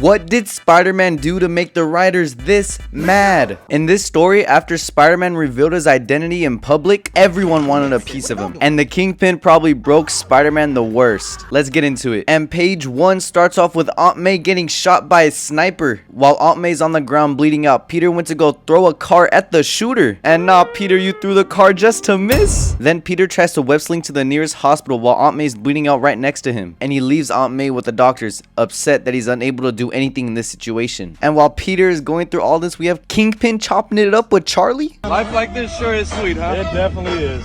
What did Spider-Man do to make the writers this mad? In this story, after Spider-Man revealed his identity in public, everyone wanted a piece of him. And the Kingpin probably broke Spider-Man the worst. Let's get into it. And page 1 starts off with Aunt May getting shot by a sniper. While Aunt May's on the ground bleeding out, Peter went to go throw a car at the shooter. And nah, Peter, you threw the car just to miss. Then Peter tries to web sling to the nearest hospital while Aunt May's bleeding out right next to him. And he leaves Aunt May with the doctors, upset that he's unable to do anything in this situation. And while Peter is going through all this, we have Kingpin chopping it up with Charlie. Life like this sure is sweet, huh? It definitely is.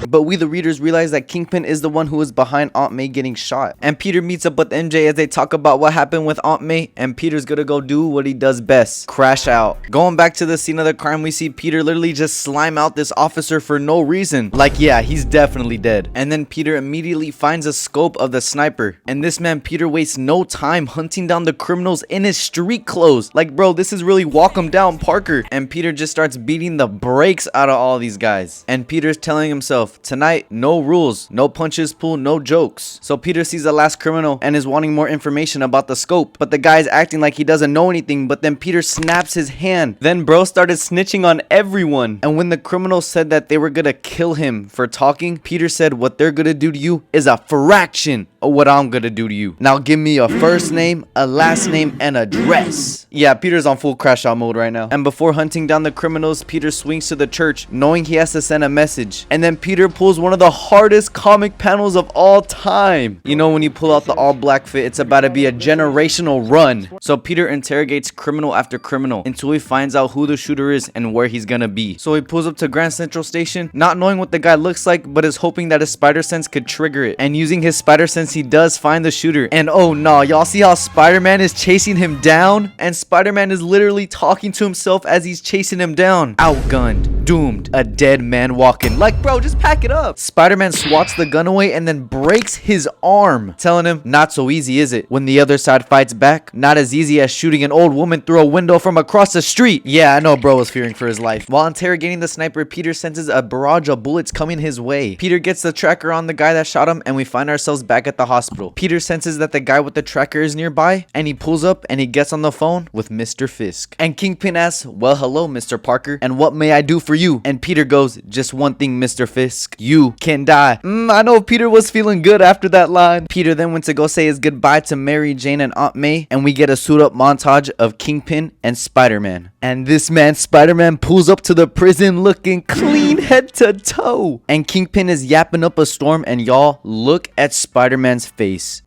But we the readers realize that Kingpin is the one who is behind Aunt May getting shot. And Peter meets up with MJ as they talk about what happened with Aunt May, and Peter's gonna go do what he does best, crash out. Going back to the scene of the crime, we see Peter literally just slime out this officer for no reason. Like, yeah, he's definitely dead. And then Peter immediately finds a scope of the sniper. And this man Peter wastes no time hunting down the criminals in his street clothes. Like, bro, this is really walk 'em down Parker. And Peter just starts beating the brakes out of all these guys. And Peter's telling himself, tonight, no rules, no punches pulled, no jokes. So Peter sees the last criminal and is wanting more information about the scope. But the guy's acting like he doesn't know anything, but then Peter snaps his hand. Then bro started snitching on everyone. And when the criminals said that they were gonna kill him for talking, Peter said what they're gonna do to you is a fraction of what I'm gonna do to you. Now give me a first name, a last name, and address. Yeah, Peter's on full crash out mode right now. And before hunting down the criminals, Peter swings to the church, knowing he has to send a message. And then Peter pulls one of the hardest comic panels of all time. You know, when you pull out the all black fit, it's about to be a generational run. So Peter interrogates criminal after criminal until he finds out who the shooter is and where he's gonna be. So he pulls up to Grand Central Station, not knowing what the guy looks like, but is hoping that his spider sense could trigger it. And using his spider sense, he does find the shooter. And oh no, y'all see how Spider-Man is chasing him down? And Spider-Man is literally talking to himself as he's chasing him down. Outgunned, doomed, a dead man walking. Like, bro, just pack it up. Spider-Man swats the gun away and then breaks his arm, telling him, not so easy, is it? When the other side fights back, not as easy as shooting an old woman through a window from across the street. Yeah, I know bro was fearing for his life. While interrogating the sniper, Peter senses a barrage of bullets coming his way. Peter gets the tracker on the guy that shot him, and we find ourselves back at the hospital. Peter senses that the guy with the tracker is nearby, and he pulls up and he gets on the phone with Mr. Fisk. And Kingpin asks, well, hello, Mr. Parker, and what may I do for you? And Peter goes, just one thing, Mr. Fisk. You can die. I know Peter was feeling good after that line. Peter then went to go say his goodbye to Mary Jane and Aunt May, and we get a suit up montage of Kingpin and Spider-Man. And this man Spider-Man pulls up to the prison looking clean head to toe. And Kingpin is yapping up a storm, and y'all, look at Spider-Man's face.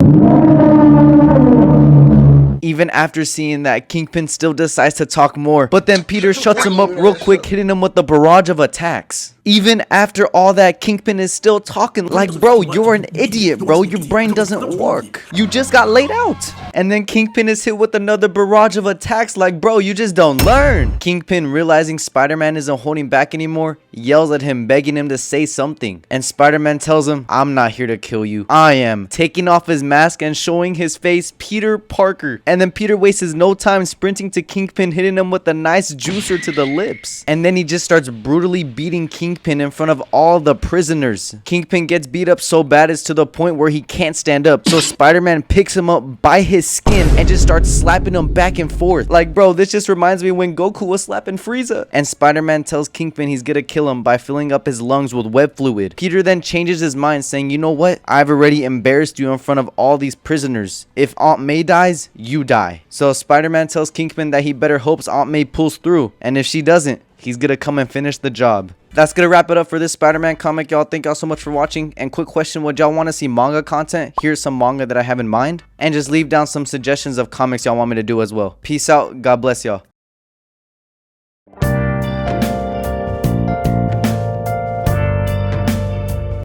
Even after seeing that, Kingpin still decides to talk more, but then Peter shuts him up real quick, hitting him with the barrage of attacks. Even after all that, Kingpin is still talking like, bro, you're an idiot, bro. Your brain doesn't work. You just got laid out. And then Kingpin is hit with another barrage of attacks like, bro, you just don't learn. Kingpin, realizing Spider-Man isn't holding back anymore, yells at him, begging him to say something. And Spider-Man tells him, I'm not here to kill you. I am. Taking off his mask and showing his face, Peter Parker. And then Peter wastes no time sprinting to Kingpin, hitting him with a nice juicer to the lips. And then he just starts brutally beating Kingpin in front of all the prisoners. Kingpin gets beat up so bad it's to the point where he can't stand up. So Spider-Man picks him up by his skin and just starts slapping him back and forth. Like, bro, this just reminds me when Goku was slapping Frieza. And Spider-Man tells Kingpin he's gonna kill him by filling up his lungs with web fluid. Peter then changes his mind, saying, you know what? I've already embarrassed you in front of all these prisoners. If Aunt May dies, you die. So Spider-Man tells Kingpin that he better hopes Aunt May pulls through. And if she doesn't, he's gonna come and finish the job. That's gonna wrap it up for this Spider-Man comic, y'all. Thank y'all so much for watching. And quick question, would y'all want to see manga content? Here's some manga that I have in mind. And just leave down some suggestions of comics y'all want me to do as well. Peace out. God bless y'all.